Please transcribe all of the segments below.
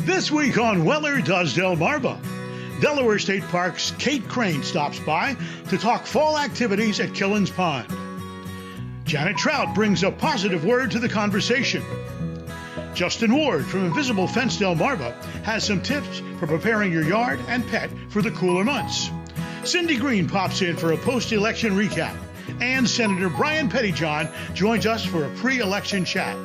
This week on Weller Does Delmarva, Delaware State Park's Kate Crane stops by to talk fall activities at Killen's Pond. Janet Trout brings a positive word to the conversation. Justin Ward from Invisible Fence Delmarva has some tips for preparing your yard and pet for the cooler months. Cindy Green pops in for a post-election recap. And Senator Brian Pettyjohn joins us for a pre-election chat.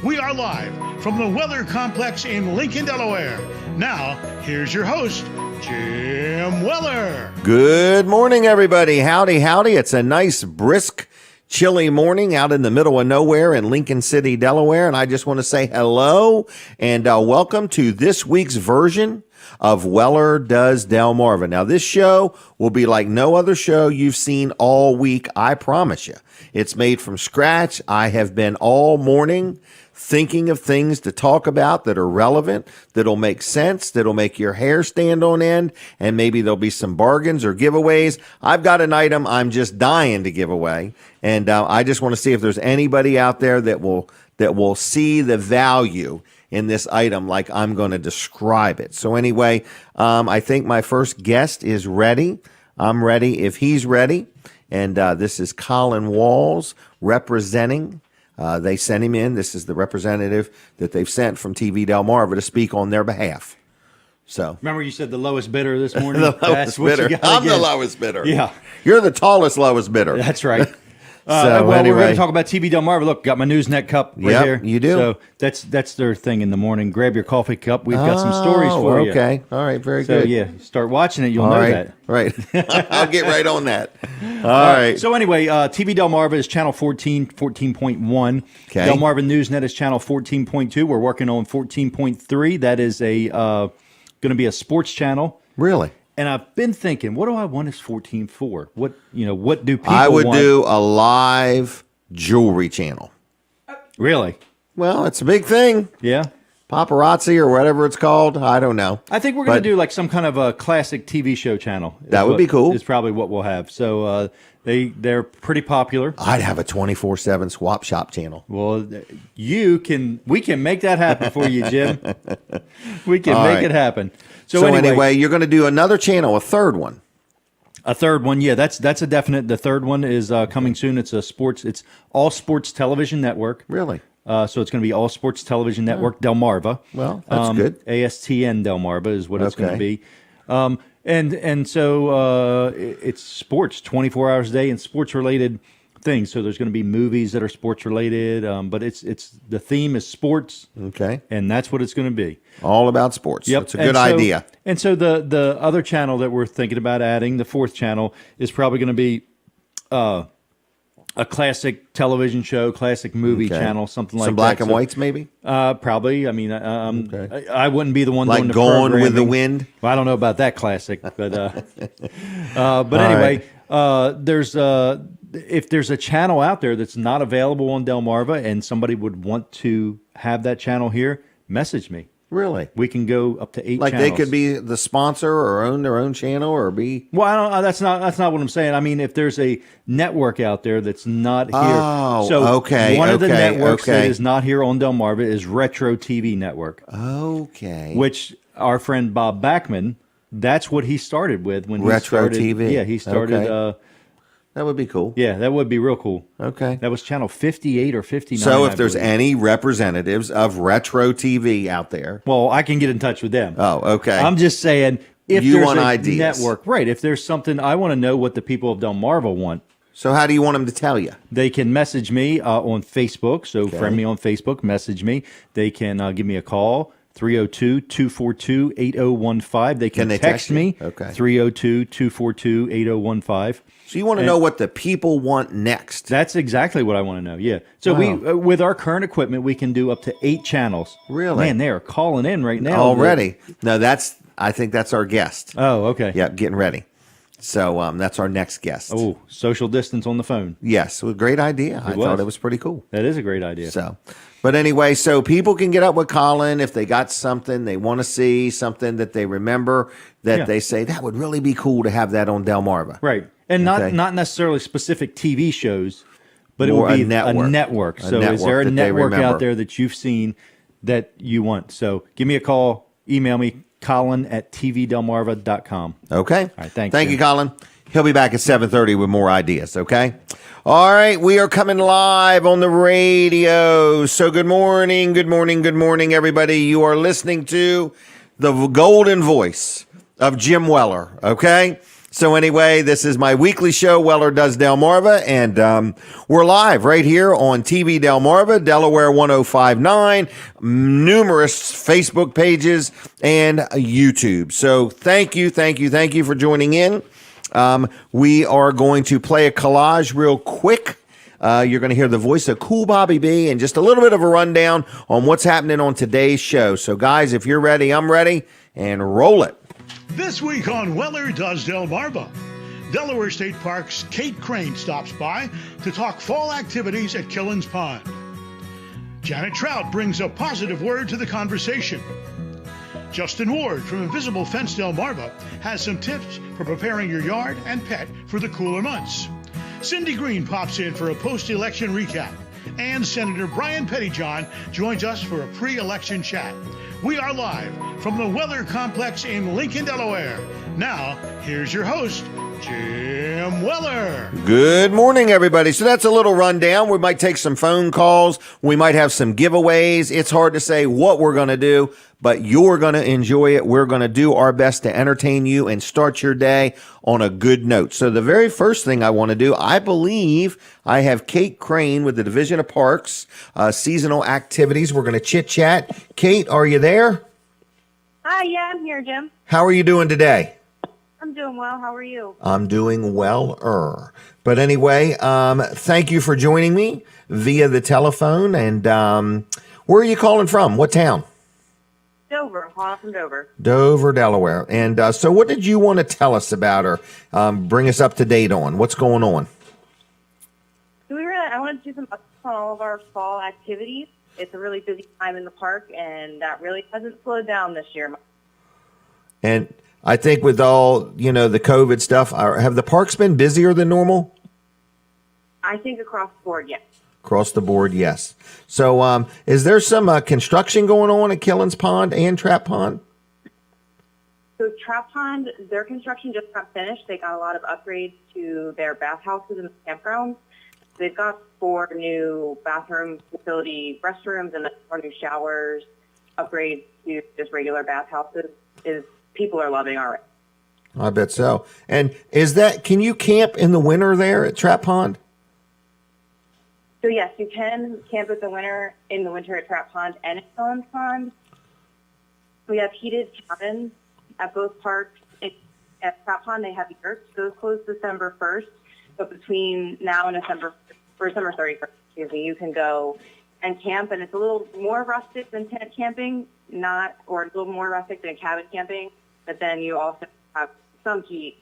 We are live from the Weller Complex in Lincoln, Delaware. Now, here's your host, Jim Weller. Good morning, everybody. Howdy, howdy. It's a nice, brisk, chilly morning out in the middle of nowhere in Lincoln City, Delaware. And I just want to say hello and welcome to this week's version of Weller Does Delmarva. Now, this show will be like no other show you've seen all week, I promise you. It's made from scratch. I have been all morning thinking of things to talk about that are relevant, that'll make sense, that'll make your hair stand on end, and maybe there'll be some bargains or giveaways. I've got an item I'm just dying to give away, and I just want to see if there's anybody out there that will see the value in this item like I'm going to describe it. So anyway, I think my first guest is ready. I'm ready if he's ready, and this is Colin Walls representing. They sent him in. This is the representative that they've sent from TV Delmarva to speak on their behalf. So remember, you said the lowest bidder this morning. The lowest bidder. I'm the lowest bidder. Yeah, you're the tallest lowest bidder. That's right. So well, anyway, we're going to talk about TV Delmarva. Look, got my Newsnet cup right here. You do. So that's their thing in the morning. Grab your coffee cup. We've got some stories for you. Okay. All right. Very so, good. Yeah, start watching it. You'll know that. Right. I'll get right on that. All right. So anyway, TV Delmarva is channel 14.1. Okay. Delmarva Newsnet is channel 14.2. We're working on 14.3. That is a going to be a sports channel. Really? And I've been thinking, what do I want is 14 for? What do people I would want? do a live jewelry channel. Really? Well, it's a big thing. Yeah. Paparazzi or whatever it's called. I don't know. I think we're going to do like some kind of a classic TV show channel. That would be cool. Is probably what we'll have. So they're pretty popular. I'd have a 24/7 swap shop channel. Well, we can make that happen for you, Jim. We can make it happen. So anyway, you're going to do another channel, a third one. A third one, yeah, that's a definite. The third one is coming soon. It's all sports television network. Really? So it's going to be all sports television network Delmarva. Well, that's good. ASTN Delmarva is what it's going to be. And so it's sports 24 hours a day and sports related things. So there's going to be movies that are sports related, but it's the theme is sports. Okay. And that's what it's going to be. All about sports. Yep. It's a good idea. And so the other channel that we're thinking about adding, the fourth channel, is probably going to be a classic television show, classic movie channel, something like that. Some black and whites, maybe? Probably. I mean, I wouldn't be the one like doing the Gone with the programming. Wind? Well, I don't know about that classic, but anyway, if there's a channel out there that's not available on Delmarva and somebody would want to have that channel here, message me. Really? We can go up to 8 like channels. they could be the sponsor or own their own channel or be. Well, I don't. That's not what I'm saying. I mean, if there's a network out there that's not here, one of the networks that is not here on Delmarva is Retro TV Network. Okay. Which our friend Bob Backman, that's what he started with when Retro he started. TV. Yeah, he started. Okay. That would be cool. Yeah, that would be real cool. Okay. That was channel 58 or 59. So if there's any representatives of Retro TV out there. Well, I can get in touch with them. Oh, okay. I'm just saying, if you there's want a ideas. network, right, if there's something, I want to know what the people of Delmarva want. So how do you want them to tell you? They can message me on Facebook. So friend me on Facebook, message me. They can give me a call. 302-242-8015. They can text me. Okay. 302-242-8015. So you want to know what the people want next. That's exactly what I want to know. Yeah. So we, with our current equipment, we can do up to 8 channels. Really? Man, they are calling in right now. Already. No, I think that's our guest. Oh, okay. Yep, getting ready. So that's our next guest. Oh, social distance on the phone. Yes, well, great idea. I thought it was pretty cool. That is a great idea. So, but anyway, so people can get up with Colin if they got something they want to see, something that they remember that they say that would really be cool to have that on Delmarva. Right. And not necessarily specific TV shows, but More it would be a network. So is there a network out there that you've seen that you want? So give me a call. email me, Colin@tvdelmarva.com. Okay. All right, thank you, Colin. He'll be back at 7:30 with more ideas, okay? All right, we are coming live on the radio. So good morning, everybody. You are listening to the golden voice of Jim Weller, okay? So anyway, this is my weekly show, Weller Does Delmarva, and we're live right here on TV Delmarva, Delaware 105.9, numerous Facebook pages, and YouTube. So thank you for joining in. We are going to play a collage real quick. You're going to hear the voice of Cool Bobby B and just a little bit of a rundown on what's happening on today's show. So guys, if you're ready, I'm ready, and roll it. This week on Weller Does Delmarva, Delaware State Park's Kate Crane stops by to talk fall activities at Killen's Pond. Janet Trout brings a positive word to the conversation. Justin Ward from Invisible Fence Delmarva has some tips for preparing your yard and pet for the cooler months. Cindy Green pops in for a post-election recap. And Senator Brian Pettyjohn joins us for a pre-election chat. We are live from the Weller Complex in Lincoln, Delaware. Now, here's your host, Jim Weller. Good morning, everybody. So that's a little rundown. We might take some phone calls. We might have some giveaways. It's hard to say what we're going to do, but you're going to enjoy it. We're going to do our best to entertain you and start your day on a good note. So the very first thing I want to do, I believe I have Kate Crane with the Division of Parks, seasonal activities. We're going to chit-chat. Kate, are you there? Hi, yeah, I'm here, Jim. How are you doing today? I'm doing well. How are you? I'm doing well. But anyway, thank you for joining me via the telephone. And where are you calling from? What town? Dover. Calling from Dover. Dover, Delaware. And so what did you want to tell us about or bring us up to date on? What's going on? So I wanted to do some updates on all of our fall activities. It's a really busy time in the park, and that really hasn't slowed down this year. And I think with all, the COVID stuff, have the parks been busier than normal? I think across the board, yes. Across the board, yes. So is there some construction going on at Killen's Pond and Trout Pond? So Trout Pond, their construction just got finished. They got a lot of upgrades to their bathhouses and campgrounds. They've got 4 new bathroom facility restrooms and 4 new showers, upgrades to just regular bathhouses. People are loving already. I bet so. And can you camp in the winter there at Trout Pond? So yes, you can camp in the winter at Trout Pond and at Killen's Pond. We have heated cabins at both parks. At Trout Pond, they have yurts. Those close December 1st, but between now and December 31st, you can go and camp, and it's a little more rustic than tent camping, or a little more rustic than cabin camping, but then you also have some heat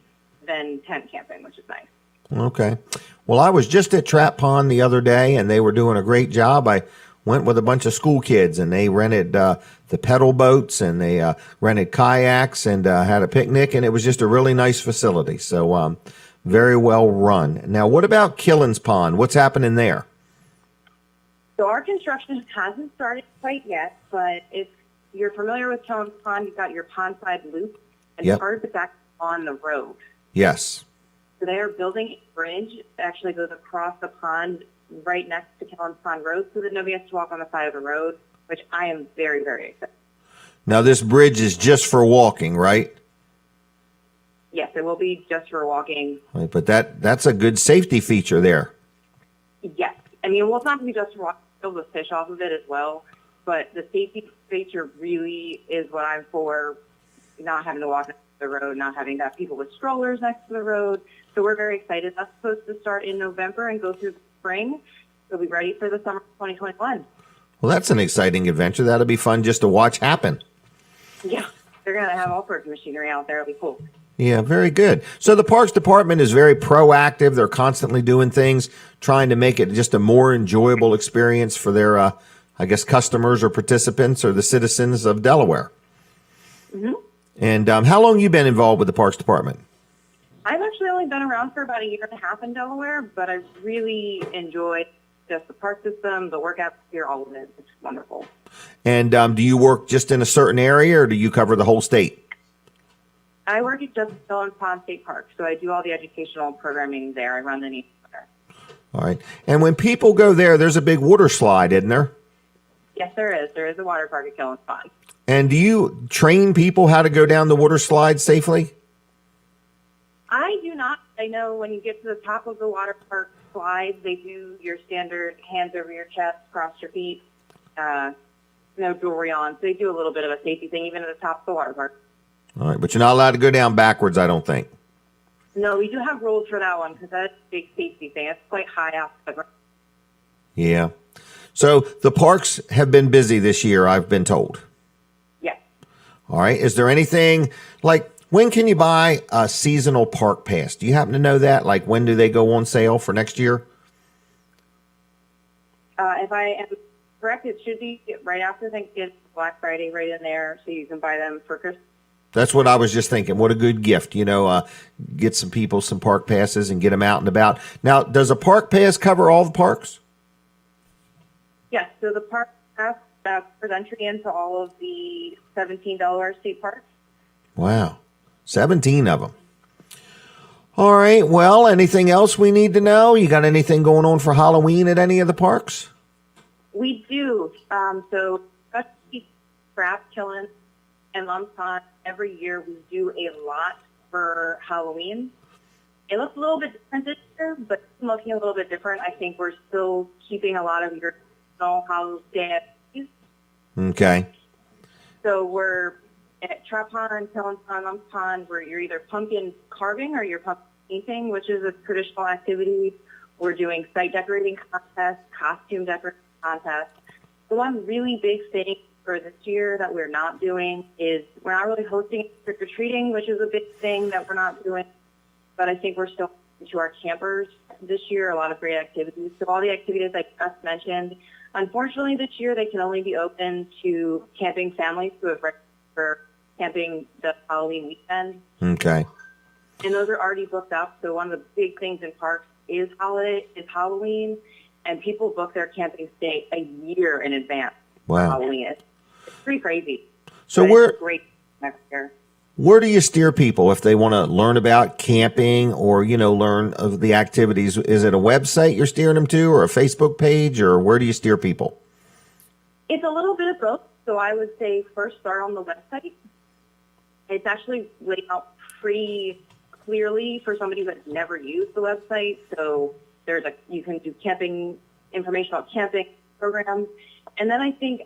than tent camping, which is nice. Okay. Well, I was just at Trout Pond the other day, and they were doing a great job. I went with a bunch of school kids, and they rented the pedal boats, and they rented kayaks, and had a picnic, and it was just a really nice facility. So very well run. Now, what about Killen's Pond? What's happening there? So our construction hasn't started quite yet, but if you're familiar with Killen's Pond, you've got your pondside loop, and part of it's actually on the road. Yes. So they are building a bridge that actually goes across the pond right next to Killen's Pond Road so that nobody has to walk on the side of the road, which I am very, very excited. Now, this bridge is just for walking, right? Yes, it will be just for walking. Right, but that's a good safety feature there. Yes. I mean, well, it's not going to be just for walking. You'll be able to fish off of it as well. But the safety feature really is what I'm for, not having to walk next to the road, not having to have people with strollers next to the road. So we're very excited. That's supposed to start in November and go through the spring. We'll be ready for the summer of 2021. Well, that's an exciting adventure. That'll be fun just to watch happen. Yeah. They're going to have all sorts of machinery out there. It'll be cool. Yeah, very good. So the Parks Department is very proactive. They're constantly doing things, trying to make it just a more enjoyable experience for their, customers or participants or the citizens of Delaware. Mm-hmm. And how long have you been involved with the Parks Department? I've actually only been around for about 1.5 years in Delaware, but I really enjoyed just the park system, the work atmosphere, all of it. It's wonderful. And do you work just in a certain area, or do you cover the whole state? I work at just Colin State Park, so I do all the educational programming there. I run the news center. All right. And when people go there, there's a big water slide, isn't there? Yes, there is. There is a water park at Killen's Pond. And do you train people how to go down the water slide safely? I do not. I know when you get to the top of the water park slides, they do your standard hands over your chest, cross your feet, no jewelry on. So they do a little bit of a safety thing even at the top of the water park. All right, but you're not allowed to go down backwards, I don't think. No, we do have rules for that one because that's a big safety thing. It's quite high off the ground. Yeah. So the parks have been busy this year, I've been told. Yes. All right. Is there anything like when can you buy a seasonal park pass? Do you happen to know that? Like when do they go on sale for next year? If I am correct, it should be right after Thanksgiving, Black Friday, right in there, so you can buy them for Christmas. That's what I was just thinking. What a good gift, get some people some park passes and get them out and about. Now, does a park pass cover all the parks? Yes, so the park pass for entry into all of the $17 state parks. Wow, 17 of them. All right, well, anything else we need to know? You got anything going on for Halloween at any of the parks? We do. So, Trout, Colin, and Pond, every year we do a lot for Halloween. It looks a little bit different this year, but it's looking a little bit different. I think we're still keeping a lot of your holiday activities. Okay. So we're at Trout Pond, Colin Pond, Pond, where you're either pumpkin carving or you're pumpkin painting, which is a traditional activity. We're doing site decorating contests, costume decorating contests. The one really big thing for this year that we're not doing is we're not really hosting trick-or-treating, which is a big thing that we're not doing. But I think we're still to our campers this year, a lot of great activities. So all the activities I just mentioned, unfortunately this year they can only be open to camping families who have registered for camping the Halloween weekend. Okay. And those are already booked up. So one of the big things in parks is Halloween, and people book their camping stay a year in advance. Wow. Halloween. It's pretty crazy. So it's great next year. Where do you steer people if they want to learn about camping or, learn of the activities? Is it a website you're steering them to or a Facebook page, or where do you steer people? It's a little bit of both. So I would say first start on the website. It's actually laid out pretty clearly for somebody that's never used the website. So you can do camping, information about camping programs. And then I think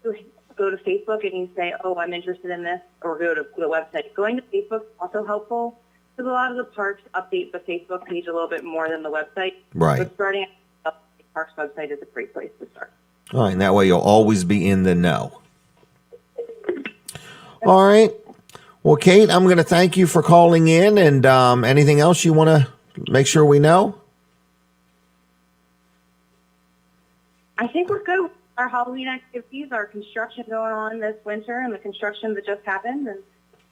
you go to Facebook and you say, oh, I'm interested in this, or go to the website. Going to Facebook is also helpful because a lot of the parks update the Facebook page a little bit more than the website. Right. But starting at the park's website is a great place to start. All right, and that way you'll always be in the know. All right. Well, Kate, I'm going to thank you for calling in, and anything else you want to make sure we know? I think we're good with our Halloween activities, our construction going on this winter, and the construction that just happened. And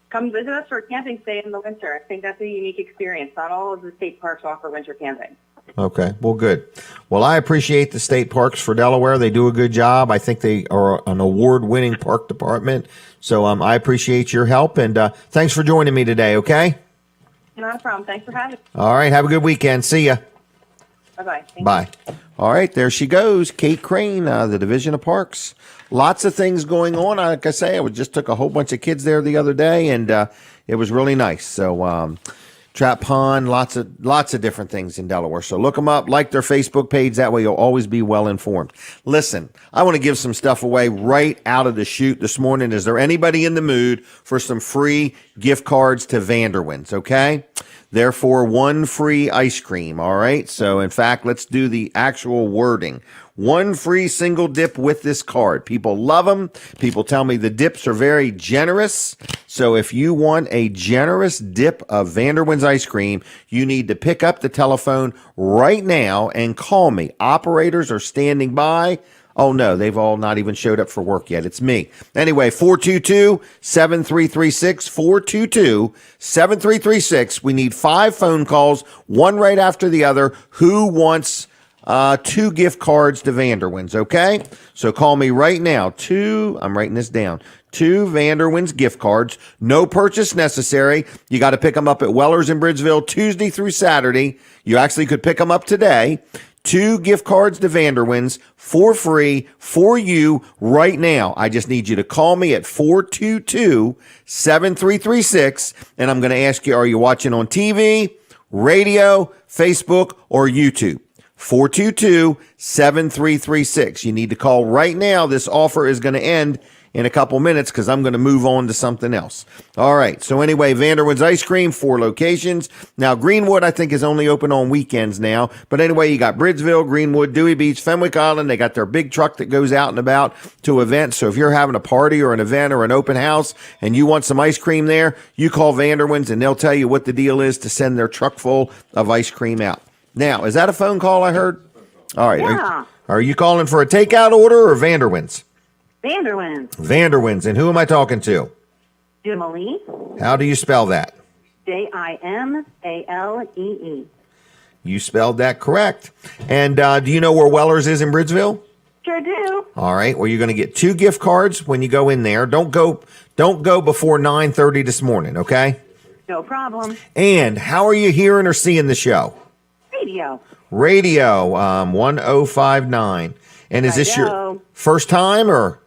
come visit us for a camping stay in the winter. I think that's a unique experience. Not all of the state parks offer winter camping. Okay, well, good. Well, I appreciate the state parks for Delaware. They do a good job. I think they are an award-winning park department. So I appreciate your help, and thanks for joining me today, okay? Not a problem. Thanks for having me. All right, have a good weekend. See ya. Bye-bye. Bye. All right, there she goes, Kate Crane, the Division of Parks. Lots of things going on. Like I say, I just took a whole bunch of kids there the other day, and it was really nice. So Trout Pond, lots of different things in Delaware. So look them up, like their Facebook page. That way you'll always be well informed. Listen, I want to give some stuff away right out of the chute this morning. Is there anybody in the mood for some free gift cards to Vanderwin's? Okay. Therefore, one free ice cream. All right. So in fact, let's do the actual wording. One free single dip with this card. People love them. People tell me the dips are very generous. So if you want a generous dip of Vanderwin's ice cream, you need to pick up the telephone right now and call me. Operators are standing by. Oh, no, they've all not even showed up for work yet. It's me. Anyway, 422-7336, 422-7336. We need 5 phone calls, one right after the other. Who wants 2 gift cards to Vanderwins, okay? So call me right now. I'm writing this down. 2 Vanderwins gift cards. No purchase necessary. You got to pick them up at Weller's in Bridgeville Tuesday through Saturday. You actually could pick them up today. 2 gift cards to Vanderwins for free for you right now. I just need you to call me at 422-7336, and I'm going to ask you, are you watching on TV, radio, Facebook, or YouTube? 422-7336. You need to call right now. This offer is going to end in a couple minutes because I'm going to move on to something else. All right. So anyway, Vanderwood's Ice Cream, 4 locations. Now, Greenwood, I think, is only open on weekends now. But anyway, you got Bridgeville, Greenwood, Dewey Beach, Fenwick Island. They got their big truck that goes out and about to events. So if you're having a party or an event or an open house and you want some ice cream there, you call Vanderwood's and they'll tell you what the deal is to send their truck full of ice cream out. Now, is that a phone call I heard? All right. Yeah. Are you calling for a takeout order or Vanderwood's? Vanderwins. Vanderwins. And who am I talking to? Jimalee. How do you spell that? Jimalee. You spelled that correct. And do you know where Weller's is in Bridgeville? Sure do. All right. Well, you're going to get 2 gift cards when you go in there. Don't go before 9:30 this morning, okay? No problem. And how are you hearing or seeing the show? Radio 1059. And is this your first time or?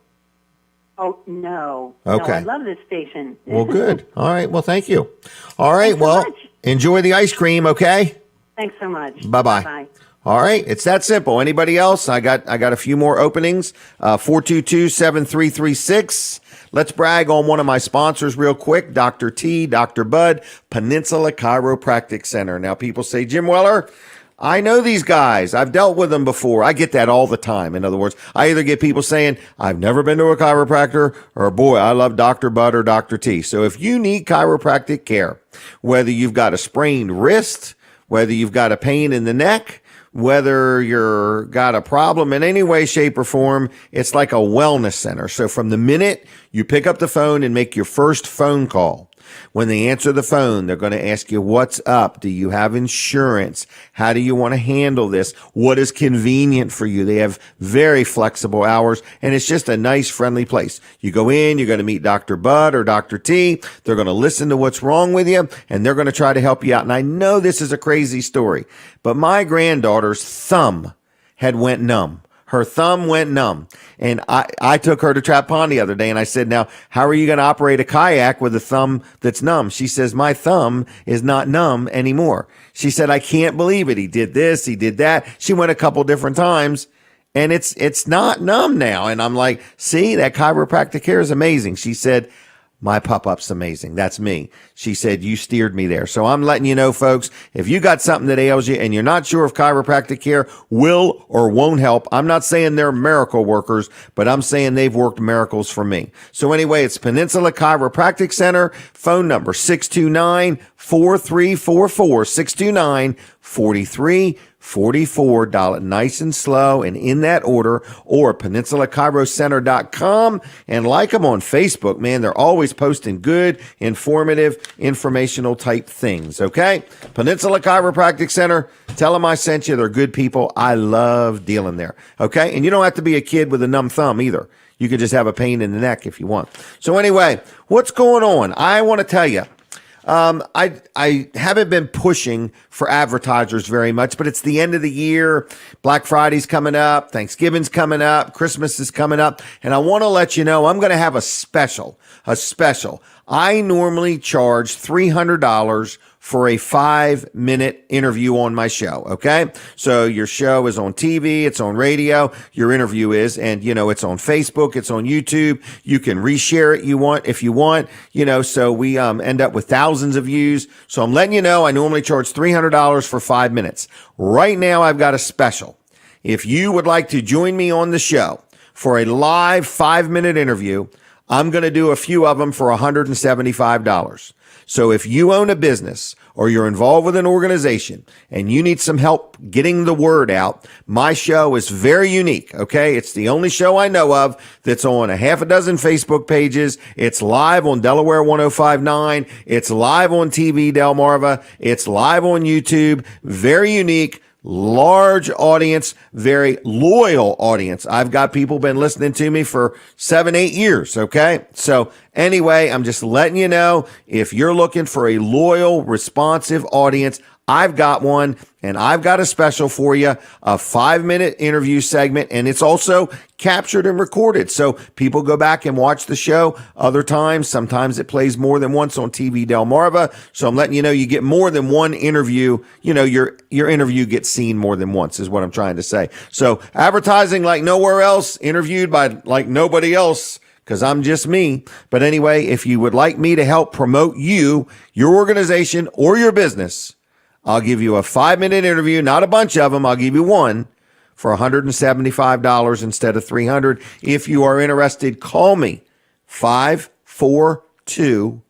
Oh, no. Okay. No, I love this station. Well, good. All right. Well, thank you. All right. Thanks so Well, much. enjoy the ice cream, okay? Thanks so much. Bye-bye. Bye. All right. It's that simple. Anybody else? I got a few more openings. 422-7336. Let's brag on one of my sponsors real quick. Dr. T, Dr. Bud, Peninsula Chiropractic Center. Now, people say, Jim Weller, I know these guys. I've dealt with them before. I get that all the time. In other words, I either get people saying, I've never been to a chiropractor, or boy, I love Dr. Bud or Dr. T. So if you need chiropractic care, whether you've got a sprained wrist, whether you've got a pain in the neck, whether you're got a problem in any way, shape, or form, it's like a wellness center. So from the minute you pick up the phone and make your first phone call, when they answer the phone, they're going to ask you, what's up? Do you have insurance? How do you want to handle this? What is convenient for you? They have very flexible hours, and it's just a nice, friendly place. You go in, you're going to meet Dr. Bud or Dr. T. They're going to listen to what's wrong with you, and they're going to try to help you out. And I know this is a crazy story, but my granddaughter's thumb had went numb. Her thumb went numb. And I took her to Trout Pond the other day and I said, now, how are you going to operate a kayak with a thumb that's numb? She says, my thumb is not numb anymore. She said, I can't believe it. He did this, he did that. She went a couple different times and it's not numb now. And I'm like, see, that chiropractic care is amazing. She said, my pop-up's amazing. That's me. She said, you steered me there. So I'm letting you know, folks, if you got something that ails you and you're not sure if chiropractic care will or won't help, I'm not saying they're miracle workers, but I'm saying they've worked miracles for me. So anyway, it's Peninsula Chiropractic Center, phone number 629-4344, 629-4344. Nice and slow and in that order, or PeninsulaChiroCenter.com, and like them on Facebook, man. They're always posting good, informative, informational type things, okay? Peninsula Chiropractic Center, tell them I sent you. They're good people. I love dealing there, okay? And you don't have to be a kid with a numb thumb either. You could just have a pain in the neck if you want. So anyway, what's going on? I want to tell you, I haven't been pushing for advertisers very much, but it's the end of the year. Black Friday's coming up. Thanksgiving's coming up. Christmas is coming up. And I want to let you know I'm going to have a special. I normally charge $300 for a 5-minute interview on my show. Okay. So your show is on TV. It's on radio. Your interview is, and it's on Facebook. It's on YouTube. You can reshare it if you want, so we, end up with thousands of views. So I'm letting you know, I normally charge $300 for 5 minutes. Right now, I've got a special. If you would like to join me on the show for a live 5-minute interview, I'm going to do a few of them for $175. So if you own a business or you're involved with an organization and you need some help getting the word out, my show is very unique, okay? It's the only show I know of that's on a half a dozen Facebook pages. It's live on Delaware 1059. It's live on TV Delmarva. It's live on YouTube. Very unique. large audience, very loyal audience. I've got people been listening to me for 7-8 years. Okay. So anyway, I'm just letting you know, if you're looking for a loyal, responsive audience, I've got one, and I've got a special for you, a 5-minute interview segment, and it's also captured and recorded. So people go back and watch the show other times. Sometimes it plays more than once on TV Delmarva. So I'm letting you know, you get more than one interview. You know, your interview gets seen more than once is what I'm trying to say. So advertising like nowhere else, interviewed by like nobody else, because I'm just me. But anyway, if you would like me to help promote you, your organization, or your business, I'll give you a 5-minute interview, not a bunch of them. I'll give you one for $175 instead of $300. If you are interested, call me 542-9157,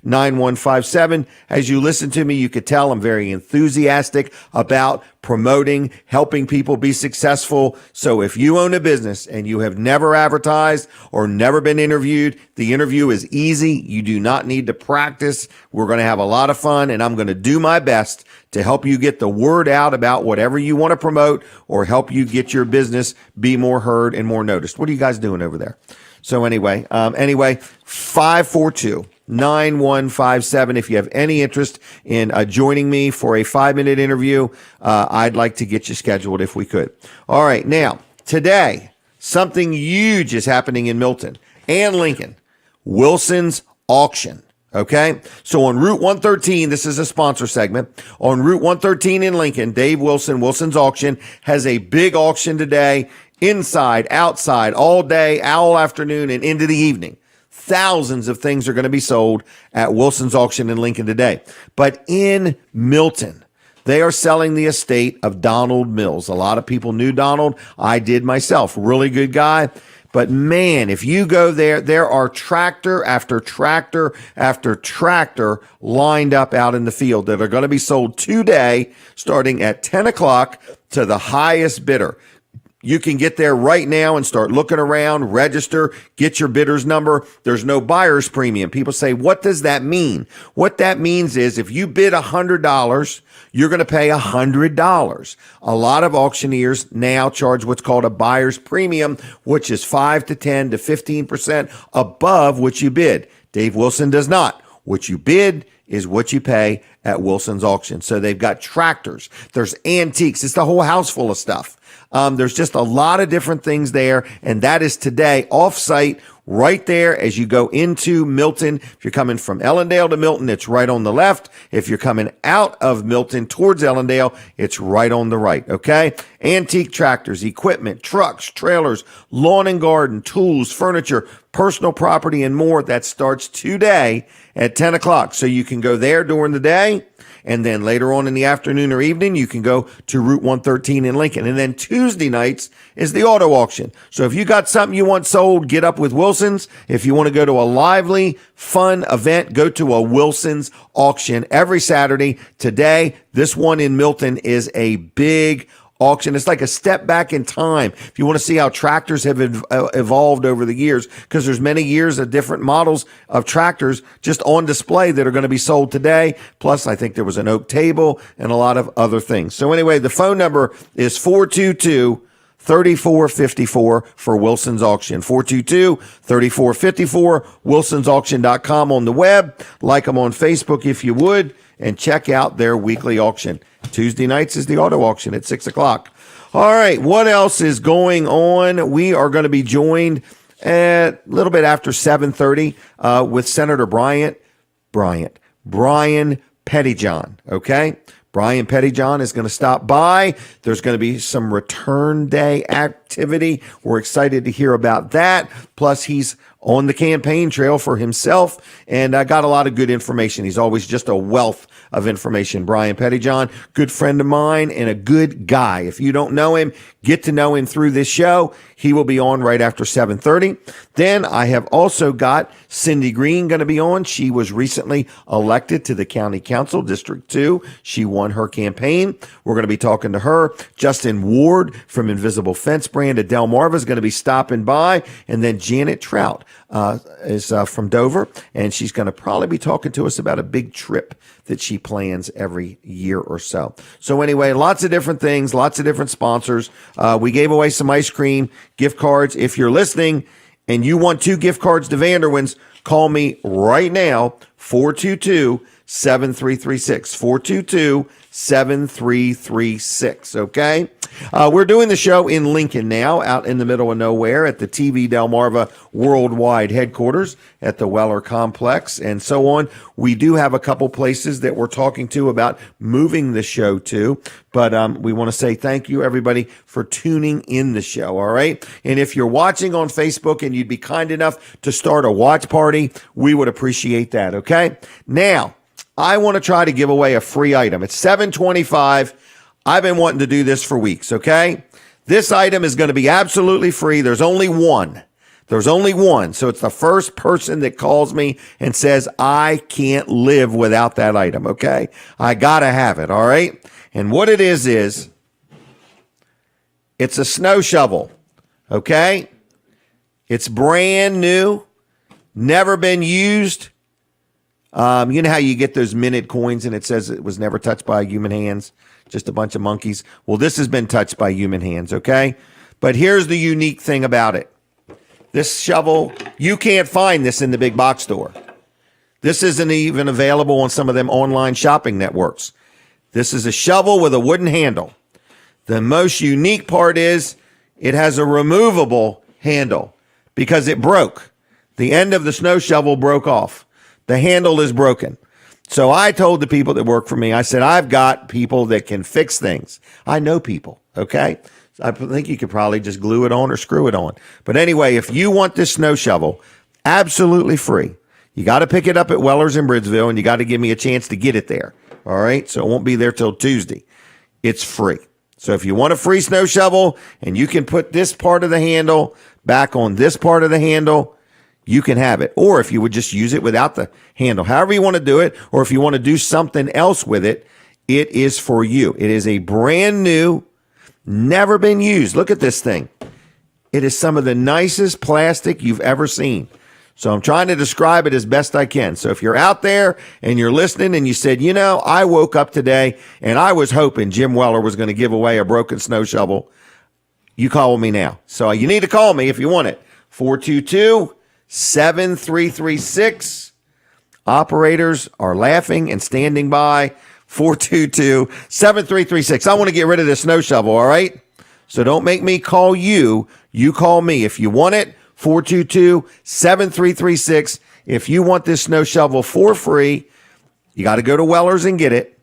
542-9157. As you listen to me, you could tell I'm very enthusiastic about promoting, helping people be successful. So if you own a business and you have never advertised or never been interviewed, the interview is easy. You do not need to practice. We're going to have a lot of fun, and I'm going to do my best to help you get the word out about whatever you want to promote, or help you get your business be more heard and more noticed. What are you guys doing over there? So anyway, 542-9157. If you have any interest in joining me for a 5-minute interview, I'd like to get you scheduled if we could. All right. Now, today, something huge is happening in Milton and Lincoln. Wilson's auction. Okay. So on Route 113, this is a sponsor segment. On Route 113 in Lincoln, Dave Wilson, Wilson's auction, has a big auction today. Inside, outside, all day, all afternoon, and into the evening. Thousands of things are going to be sold at Wilson's auction in Lincoln today. But in Milton, they are selling the estate of Donald Mills. A lot of people knew Donald. I did myself. Really good guy. But man, if you go there, there are tractor after tractor after tractor lined up out in the field that are going to be sold today, starting at 10 o'clock to the highest bidder. You can get there right now and start looking around, register, get your bidder's number. There's no buyer's premium. People say, what does that mean? What that means is if you bid $100, you're going to pay $100. A lot of auctioneers now charge what's called a buyer's premium, which is 5 to 10 to 15% above what you bid. Dave Wilson does not. What you bid is what you pay at Wilson's auction. So they've got tractors. There's antiques. It's the whole house full of stuff. There's just a lot of different things there, and that is today off-site right there as you go into Milton. If you're coming from Ellendale to Milton, it's right on the left. If you're coming out of Milton towards Ellendale, it's right on the right, okay? Antique tractors, equipment, trucks, trailers, lawn and garden, tools, furniture, personal property, and more. That starts today at 10 o'clock. So you can go there during the day, and then later on in the afternoon or evening, you can go to Route 113 in Lincoln. And then Tuesday nights is the auto auction. So if you got something you want sold, get up with Wilson's. If you want to go to a lively, fun event, go to a Wilson's auction every Saturday. Today, this one in Milton is a big auction. It's like a step back in time. If you want to see how tractors have evolved over the years, because there's many years of different models of tractors just on display that are going to be sold today. Plus, I think there was an oak table and a lot of other things. So anyway, the phone number is 422-3454 for Wilson's auction. 422-3454, wilsonsauction.com on the web. Like them on Facebook if you would, and check out their weekly auction. Tuesday nights is the auto auction at 6 o'clock. All right, what else is going on? We are going to be joined at a little bit after 7:30 with Senator Brian Pettyjohn, okay? Brian Pettyjohn is going to stop by. There's going to be some return day activity. We're excited to hear about that. Plus, he's on the campaign trail for himself, and I got a lot of good information. He's always just a wealth of information. Brian Pettyjohn, good friend of mine and a good guy. If you don't know him, get to know him through this show. He will be on right after 7:30. Then I have also got Cindy Green going to be on. She was recently elected to the County Council, District 2. She won her campaign. We're going to be talking to her. Justin Ward from Invisible Fence brand of Delmarva is going to be stopping by. And then Janet Trout is from Dover, and she's going to probably be talking to us about a big trip that she plans every year or so. So anyway, lots of different things, lots of different sponsors. We gave away some ice cream gift cards. If you're listening and you want 2 gift cards to Vanderwin's, call me right now, 422-7336, 422-7336, okay? We're doing the show in Lincoln now, out in the middle of nowhere at the TV Delmarva Worldwide headquarters at the Weller Complex and so on. We do have a couple places that we're talking to about moving the show to, but we want to say thank you, everybody, for tuning in the show, all right? And if you're watching on Facebook and you'd be kind enough to start a watch party, we would appreciate that, okay? Now, I want to try to give away a free item. It's $7.25. I've been wanting to do this for weeks, okay? This item is going to be absolutely free. There's only one. There's only one. So it's the first person that calls me and says, I can't live without that item, okay? I got to have it, all right? And what it is it's a snow shovel, okay? It's brand new, never been used. You know how you get those minute coins and it says it was never touched by human hands? Just a bunch of monkeys. Well, this has been touched by human hands, okay? But here's the unique thing about it. This shovel, you can't find this in the big box store. This isn't even available on some of them online shopping networks. This is a shovel with a wooden handle. The most unique part is it has a removable handle because it broke. The end of the snow shovel broke off. The handle is broken. So I told the people that work for me, I said, I've got people that can fix things. I know people, okay? I think you could probably just glue it on or screw it on. But anyway, if you want this snow shovel, absolutely free. You got to pick it up at Weller's in Bridgeville, and you got to give me a chance to get it there, all right? So it won't be there till Tuesday. It's free. So if you want a free snow shovel and you can put this part of the handle back on this part of the handle, you can have it. Or if you would just use it without the handle, however you want to do it, or if you want to do something else with it, it is for you. It is a brand new, never been used. Look at this thing. It is some of the nicest plastic you've ever seen. So I'm trying to describe it as best I can. So if you're out there and you're listening and you said, you know, I woke up today and I was hoping Jim Weller was going to give away a broken snow shovel, you call me now. So you need to call me if you want it. 422-7336. Operators are laughing and standing by. 422-7336. I want to get rid of this snow shovel, all right? So don't make me call you. You call me. If you want it, 422-7336. If you want this snow shovel for free, you got to go to Weller's and get it.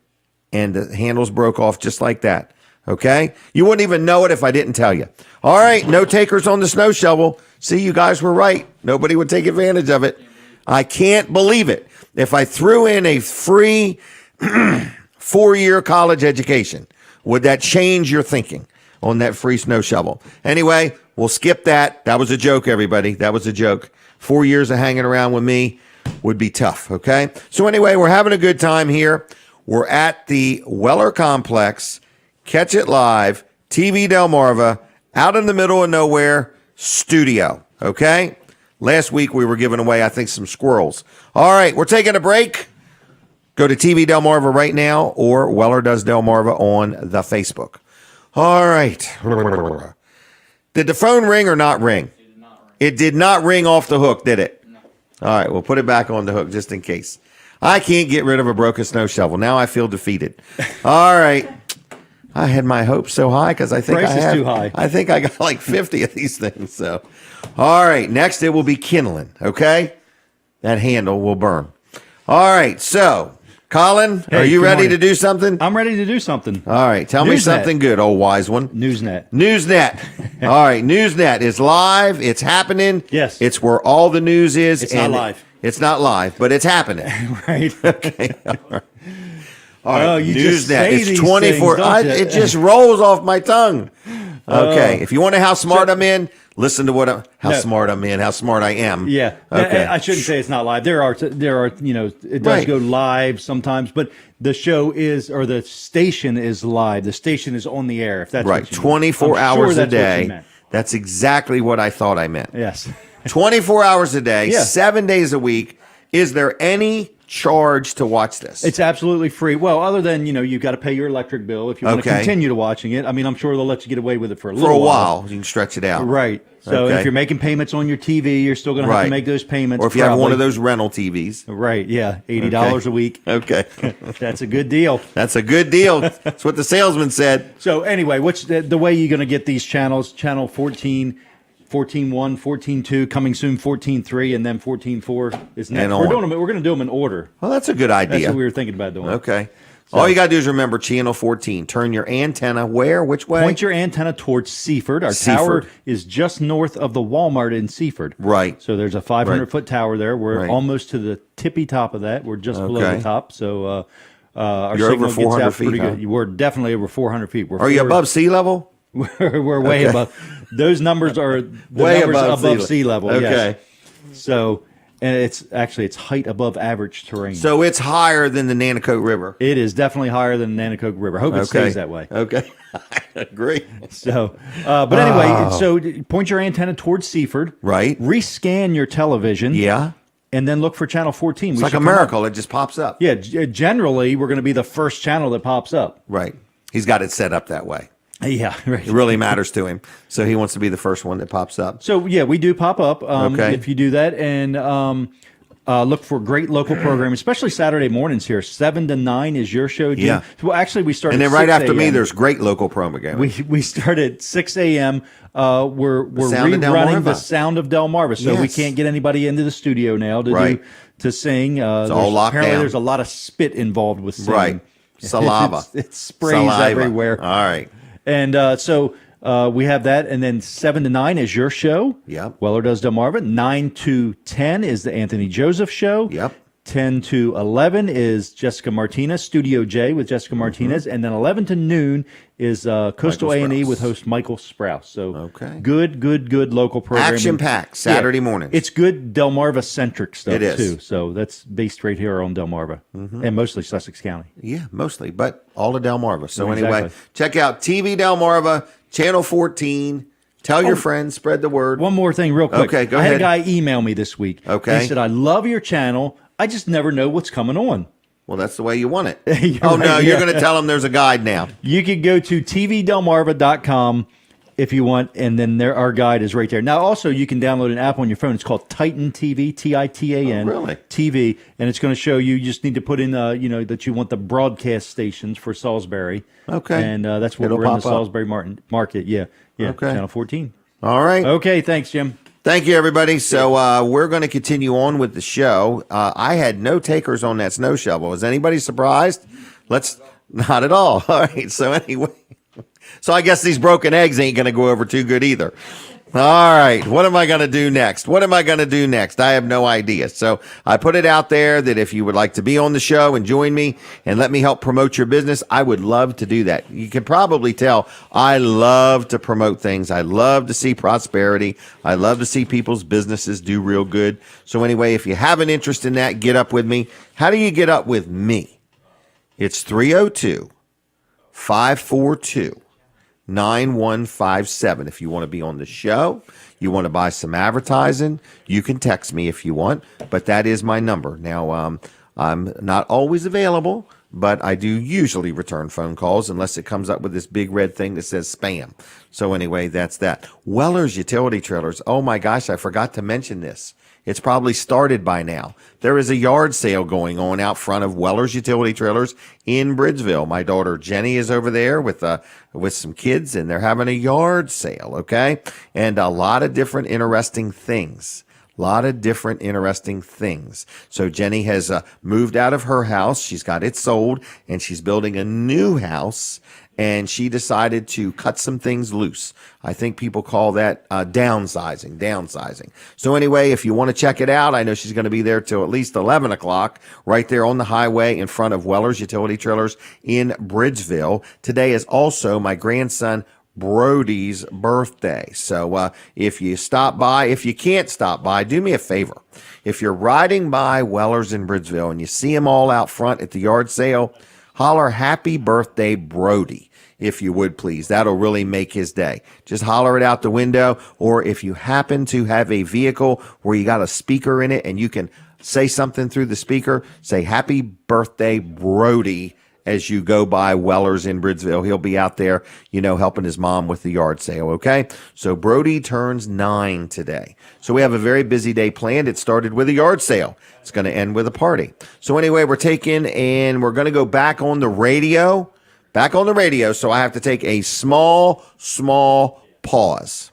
And the handles broke off just like that. Okay? You wouldn't even know it if I didn't tell you. All right, no takers on the snow shovel. See, you guys were right. Nobody would take advantage of it. I can't believe it. If I threw in a free 4-year college education, would that change your thinking on that free snow shovel? Anyway, we'll skip that. That was a joke, everybody. That was a joke. 4 years of hanging around with me would be tough, okay? So anyway, we're having a good time here. We're at the Weller Complex. Catch it live. TV Delmarva, out in the middle of nowhere, studio, okay? Last week we were giving away, I think, some squirrels. All right, we're taking a break. Go to TV Delmarva right now or Weller Does Delmarva on the Facebook. All right. Did the phone ring or not ring? It did not ring. It did not ring off the hook, did it? No. All right, we'll put it back on the hook just in case. I can't get rid of a broken snow shovel. Now I feel defeated. All right. I had my hopes so high because I think Price is too high. I think I got like 50 of these things. So, all right. Next, it will be kindling. Okay, that handle will burn. All right. So, Colin, Hey, are you good ready morning. to do something? I'm ready to do something. All right. Tell me Newsnet. something good, old wise one. Newsnet. Newsnet. All right. Newsnet is live. It's happening. Yes. It's where all the news is. It's not live. It's not live, but it's happening. Right. Okay. All right. All right. Oh, you just say It's these 24. things, don't you? It just rolls off my tongue. Okay. If you want to know how smart I'm in, listen to how smart I'm in, how smart I am. Yeah. Okay. I shouldn't say it's not live. There are, it does Right. go live sometimes, but the show is, or the station is live. The station is on the air. If that's Right. what you 24 meant. I'm hours sure a that's what you day. meant. That's exactly what I thought I meant. Yes. 24 hours a day, Yeah. 7 days a week. Is there any charge to watch this? It's absolutely free. Well, other than, you've got to pay your electric bill if you want to Okay. continue to watching it. I mean, I'm sure they'll let you get away with it for a for little a while. You can stretch it out. Right. So Okay. if you're making payments on your TV, you're still going to have Right. to make those payments. Or if you have one probably. of those rental TVs. Right. Yeah. $80 a week. Okay. That's a good deal. That's a good deal. That's what the salesman said. So anyway, what's the way you're going to get these channels? Channel 14, 14.1, 14.2, coming soon 14.3, and then 14.4 is next. And We're on. going to do them in order. Well, that's a good That's idea. what we were thinking about doing. Okay. All you got to do is remember channel 14. Turn your antenna where? Which way? Point your antenna towards Seaford. Our tower Seaford. is just north of the Walmart in Seaford. Right. So there's a 500-foot tower there. We're Right. almost to the tippy top of that. We're just below Okay. the top. So our You're signal over 400 gets out feet, pretty huh? good. We're definitely over 400 feet. Are you above sea level? We're way Okay. above. Those numbers are the Way numbers above sea level. Yes. Okay. So, and it's height above average terrain. So it's higher than the Nanticoke River. It is definitely higher than the Nanticoke River. Hope it stays that way. Okay. I agree. So, but anyway, so point your antenna towards Seaford. Right. Rescan your television. Yeah. And then look for channel 14. It's like a miracle. It just pops up. Yeah. Generally, we're going to be the first channel that pops up. Right. He's got it set up that way. Yeah. Right. It really matters to him. So he wants to be the first one that pops up. So yeah, we do pop up Okay. if you do that, and look for great local programming, especially Saturday mornings here. 7 to 9 is your show, Jim. Yeah. Well, actually, we start. And at then right 6 after me, a.m. there's great local programming. we start at 6 a.m. We're Sound of rerunning Delmarva. the Sound of Delmarva, so we Yes. can't get anybody into the studio now Right. to sing. It's all locked apparently down. there's a lot of spit involved with singing. Right. Saliva. It sprays Saliva. everywhere. All right. And so we have that, and then 7 to 9 is your show. Yep. Weller Does Delmarva. 9 to 10 is the Anthony Joseph Show. Yep. 10 to 11 is Jessica Martinez, Studio J with Jessica Martinez, and then 11 to noon is Coastal Michael A&E Sprouse. with host Michael Sprouse. So Okay. good local programming. Action-packed Saturday mornings. It's good Delmarva-centric stuff, It is. too. So that's based right here on Delmarva, and mostly Sussex County. Yeah, mostly, but all of Delmarva. So Exactly. anyway, check out TV Delmarva, Channel 14. Tell your friends, spread the word. One more thing, real quick. Okay, go I ahead. had a guy email me this week. Okay. He said, I love your channel. I just never know what's coming on. Well, that's the way you want it. You're Oh, no, right, you're yeah. going to tell them there's a guide now. You could go to tvdelmarva.com if you want, and then our guide is right there. Now, also, you can download an app on your phone. It's called Titan TV, Titan Oh, really? TV, and it's going to show you. You just need to put in, that you want the broadcast stations for Salisbury. Okay. And that's what It'll we're in the pop up. Salisbury market. Yeah. Okay. Channel 14. All right. Okay, thanks, Jim. Thank you, everybody. So we're going to continue on with the show. I had no takers on that snow shovel. Is anybody surprised? Not at all. All right. So anyway, so I guess these broken eggs ain't going to go over too good either. All right. What am I going to do next? I have no idea. So I put it out there that if you would like to be on the show and join me and let me help promote your business, I would love to do that. You can probably tell I love to promote things. I love to see prosperity. I love to see people's businesses do real good. So anyway, if you have an interest in that, get up with me. How do you get up with me? It's 302-542. 9157. If you want to be on the show, you want to buy some advertising, you can text me if you want, but that is my number. Now, I'm not always available, but I do usually return phone calls unless it comes up with this big red thing that says spam. So anyway, that's that. Weller's Utility Trailers. Oh my gosh, I forgot to mention this. It's probably started by now. There is a yard sale going on out front of Weller's Utility Trailers in Bridgeville. My daughter Jenny is over there with some kids, and they're having a yard sale, okay? And a lot of different interesting things. So Jenny has moved out of her house. She's got it sold, and she's building a new house. And she decided to cut some things loose. I think people call that downsizing. So anyway, if you want to check it out, I know she's going to be there till at least 11 o'clock, right there on the highway in front of Weller's Utility Trailers in Bridgeville. Today is also my grandson Brody's birthday. So if you stop by, if you can't stop by, do me a favor. If you're riding by Weller's in Bridgeville and you see them all out front at the yard sale, holler happy birthday, Brody. if you would please. That'll really make his day. Just holler it out the window, or if you happen to have a vehicle where you got a speaker in it and you can say something through the speaker, say happy birthday, Brody, as you go by Weller's in Bridgeville. He'll be out there, helping his mom with the yard sale, okay? So Brody turns 9 today. So we have a very busy day planned. It started with a yard sale. It's going to end with a party. So anyway, we're going to go back on the radio. So I have to take a small pause.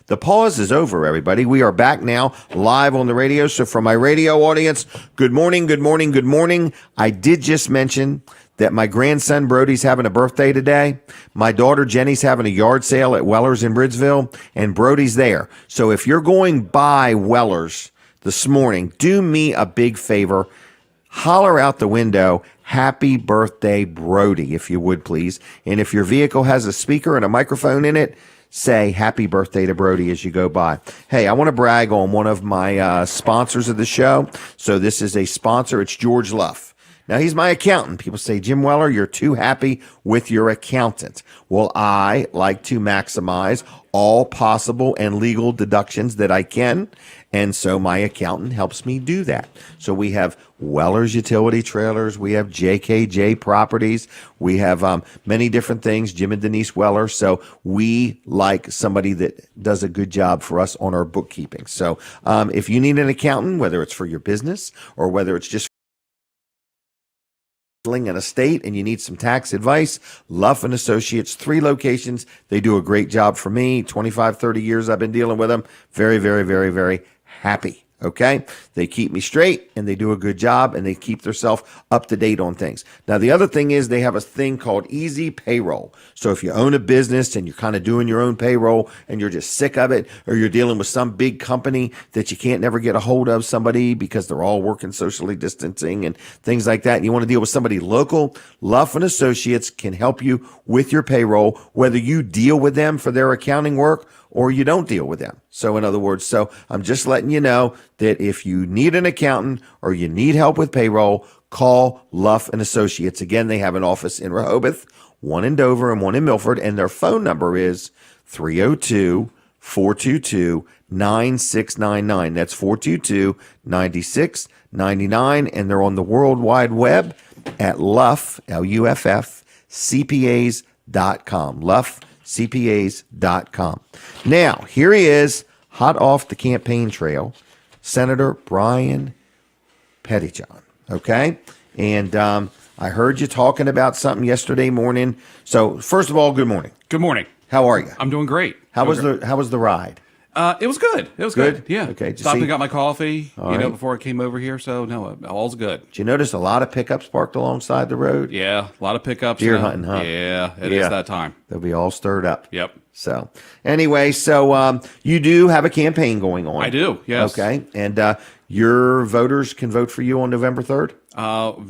The pause is over, everybody. We are back now live on the radio. So for my radio audience, good morning. I did just mention that my grandson Brody's having a birthday today. My daughter Jenny's having a yard sale at Weller's in Bridgeville, and Brody's there. So if you're going by Weller's this morning, do me a big favor. Holler out the window, happy birthday, Brody, if you would please. And if your vehicle has a speaker and a microphone in it, say happy birthday to Brody as you go by. Hey, I want to brag on one of my sponsors of the show. So this is a sponsor. It's George Luff. Now, he's my accountant. People say, Jim Weller, you're too happy with your accountant. Well, I like to maximize all possible and legal deductions that I can. And so my accountant helps me do that. So we have Weller's Utility Trailers. We have JKJ Properties. We have many different things, Jim and Denise Weller. So we like somebody that does a good job for us on our bookkeeping. So if you need an accountant, whether it's for your business or whether it's just an estate and you need some tax advice, Luff and Associates, 3 locations. They do a great job for me. 25, 30 years I've been dealing with them. Very, very, very, very happy. Okay. They keep me straight and they do a good job and they keep themselves up to date on things. Now, the other thing is they have a thing called Easy Payroll. So if you own a business and you're kind of doing your own payroll and you're just sick of it, or you're dealing with some big company that you can't never get a hold of somebody because they're all working socially distancing and things like that, and you want to deal with somebody local, Luff and Associates can help you with your payroll, whether you deal with them for their accounting work or you don't deal with them. So in other words, I'm just letting you know that if you need an accountant or you need help with payroll, call Luff and Associates. Again, they have an office in Rehoboth, one in Dover and one in Milford, and their phone number is 302-422-9699. That's 422-9699, and they're on the World Wide Web at Luff, Luff, CPAs.com. LuffCPAs.com. Now, here he is, hot off the campaign trail, Senator Brian Pettyjohn. Okay? And I heard you talking about something yesterday morning. So, first of all, good morning. Good morning. How are you? I'm doing great. How was the ride? It was good. It was good. Yeah. Okay. Stopped and got my coffee, before I came over here. So, no, all's good. Did you notice a lot of pickups parked alongside the road? Yeah, a lot of pickups. Deer hunting, huh? Yeah, it is that time. They'll be all stirred up. Yep. So, anyway, you do have a campaign going on. I do, yes. Okay. And your voters can vote for you on November 3rd?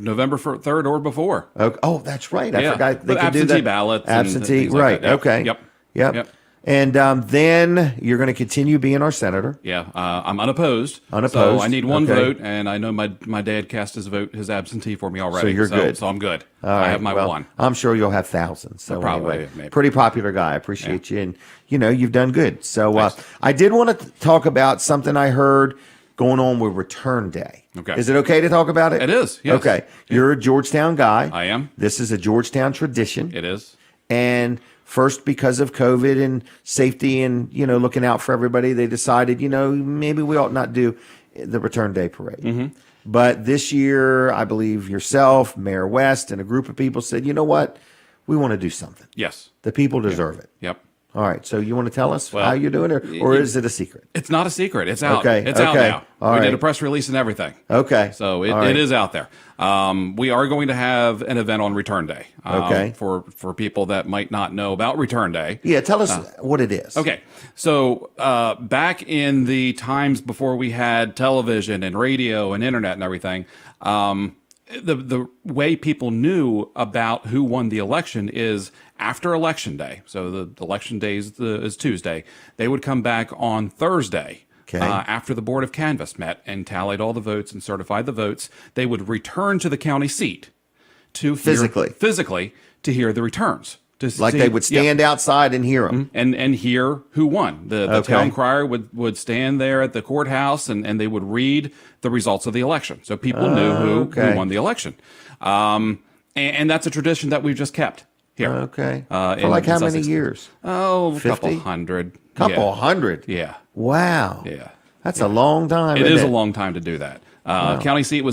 November 3rd or before. Okay. Oh, that's right. I forgot they but can do that. Absentee ballots. Absentee, and right. Like that. Okay. Yep. And then you're going to continue being our senator. Yeah, I'm unopposed. Unopposed. So I need one vote, and I know my dad cast his absentee for me already. So you're good. So I'm good. All right. I have my one. I'm sure you'll have thousands. So probably, anyway, maybe. Pretty popular guy. I appreciate you, and you've done good. So I did want to talk about something I heard going on with Return Day. Okay. Is it okay to talk about it? It is. Yes. Okay. You're a Georgetown guy. I am. This is a Georgetown tradition. It is. And first, because of COVID and safety and, looking out for everybody, they decided, maybe we ought not do the Return Day parade. Mm-hmm. But this year, I believe yourself, Mayor West, and a group of people said, you know what? We want to do something. Yes. The people deserve it. Yep. All right. So you want to tell us how you're doing it, or is it a secret? It's not a secret. It's out. Okay. It's out now. All we right. did a press release and everything. Okay. So it is out there. We are going to have an event on Return Day. For people that might not know about Return Day. Yeah. Tell us what it is. Okay. So back in the times before we had television and radio and internet and everything, the way people knew about who won the election is after Election Day. So the Election Day is Tuesday. They would come back on Thursday. Okay. After the Board of Canvass met and tallied all the votes and certified the votes, they would return to the county seat to physically to hear the returns. Like they would stand outside and hear them. And hear who won. The town crier would stand there at the courthouse and they would read the results of the election. So people knew who won the election. And that's a tradition that we've just kept here. Okay. For like how many years? Oh, 50? a couple hundred. Couple hundred? Yeah. Wow. Yeah. That's a long time. It is a long time to do that. County seat was